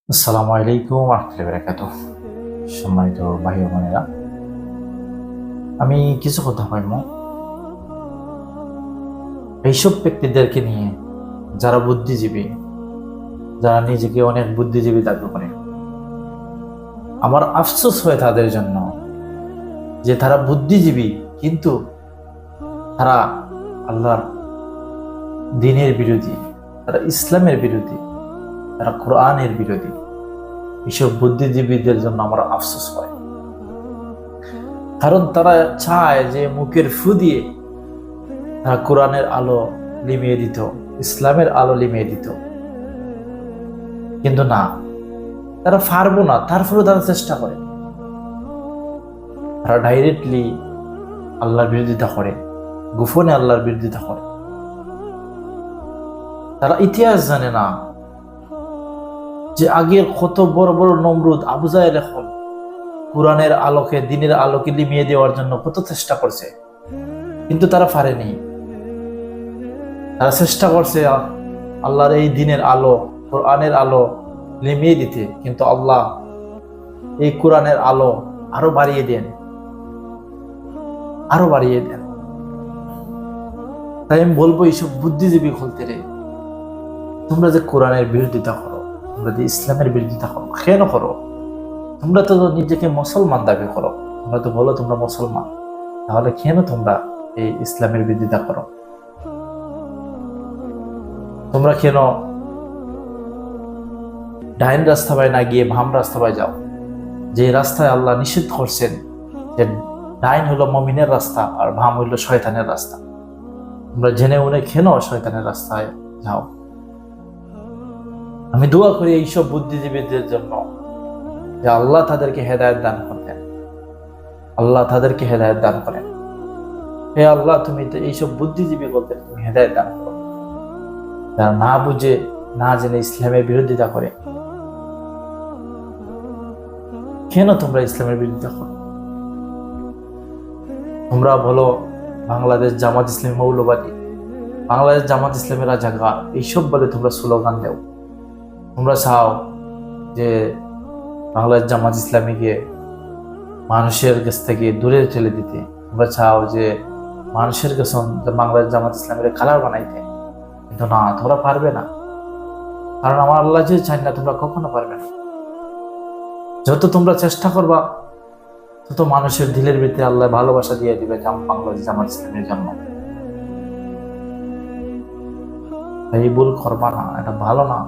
আসসালামু আলাইকুম ওয়া রাহমাতুল্লাহি ওয়া বারাকাতুহু। সম্মানিত ভাই ও বোনেরা, আমি কিছু কথা কইব এইসব ব্যক্তিদেরকে নিয়ে যারা বুদ্ধিজীবী, যারা নিজেকে অনেক বুদ্ধিজীবী দাবি করে। আমার আফসোস হয় তাদের জন্য যে তারা বুদ্ধিজীবী, কিন্তু তারা আল্লাহর দ্বীনের বিরোধী, তারা ইসলামের বিরোধী, তারা কোরআনের বিরোধী। এইসব বুদ্ধিজীবীদের জন্য আমার আফসোস হয়, কারণ তারা চায় যে মুখের ফু দিয়ে তারা কোরআনের আলো লিমিয়ে দিত, ইসলামের আলো লিমিয়ে দিত, কিন্তু না, তারা পারবো না। তারপরেও তারা চেষ্টা করে, তারা ডাইরেক্টলি আল্লাহর বিরোধিতা করে, গোপনে আল্লাহর বিরোধিতা করে। তারা ইতিহাস জানে না যে আগের কত বড় বড় নমরুদ, আবু জাহেল এখন কোরআনের আলোকে, দ্বীনের আলোকে লিমিয়ে দেওয়ার জন্য কত চেষ্টা করছে, কিন্তু তারা পারেনি। তারা চেষ্টা করছে আল্লাহর এই দ্বীনের আলো, কোরআনের আলো লিমিয়ে দিতে, কিন্তু আল্লাহ এই কোরআনের আলো আরো বাড়িয়ে দেন, আরো বাড়িয়ে দেন। তাই আমি বলবো এইসব বুদ্ধিজীবী বলতে রে, তোমরা যে কোরআনের বিরোধিতা করো, তোমরা যে ইসলামের বিরোধিতা করো, কেন করো? তোমরা তো নিজেকে মুসলমান দাবি করো, তোমরা তো বলো তোমরা মুসলমান, তাহলে কেন তোমরা এই ইসলামের বিরোধিতা করো? তোমরা কেন ডাইন রাস্তায় না গিয়ে বাম রাস্তায় যাও, যে রাস্তায় আল্লাহ নিষেধ করছেন যে ডাইন হলো মুমিনের রাস্তা আর বাম হইলো শয়তানের রাস্তা? তোমরা জেনে উনে কেন শয়তানের রাস্তায় যাও? আমি দোয়া করি এইসব বুদ্ধিজীবীদের জন্য যে আল্লাহ তাদেরকে হেদায়েত দান করেন, আল্লাহ তাদেরকে হেদায়েত দান করেন। হে আল্লাহ, তুমি তো এইসব বুদ্ধিজীবী বলতে তুমি হেদায়েত দান করো, যারা না বুঝে না জেনে ইসলামের বিরোধিতা করে। কেন তোমরা ইসলামের বিরোধিতা করো? তোমরা বলো বাংলাদেশ জামাত ইসলামী মৌলবাদী, বাংলাদেশ জামাত ইসলামের রাজাকার, এইসব বলে তোমরা স্লোগান দেও। তোমরা চাও যে বাংলাদেশ জামাত ইসলামীকে মানুষের কাছ থেকে দূরে ঠেলে দিতে। তোমরা চাও যে মানুষের কাছে বাংলাদেশ জামাত ইসলামের কালার বানাইতে, কিন্তু না, তোমরা পারবে না। কারণ আমার আল্লাহ যে চাই না, তোমরা কখনো পারবে না। যত তোমরা চেষ্টা করবা, তত মানুষের দিলের ভিতরে আল্লাহ ভালোবাসা দিয়ে দিবে বাংলাদেশ জামাত ইসলামের জন্য। এই ভুল করবা না, এটা ভালো না।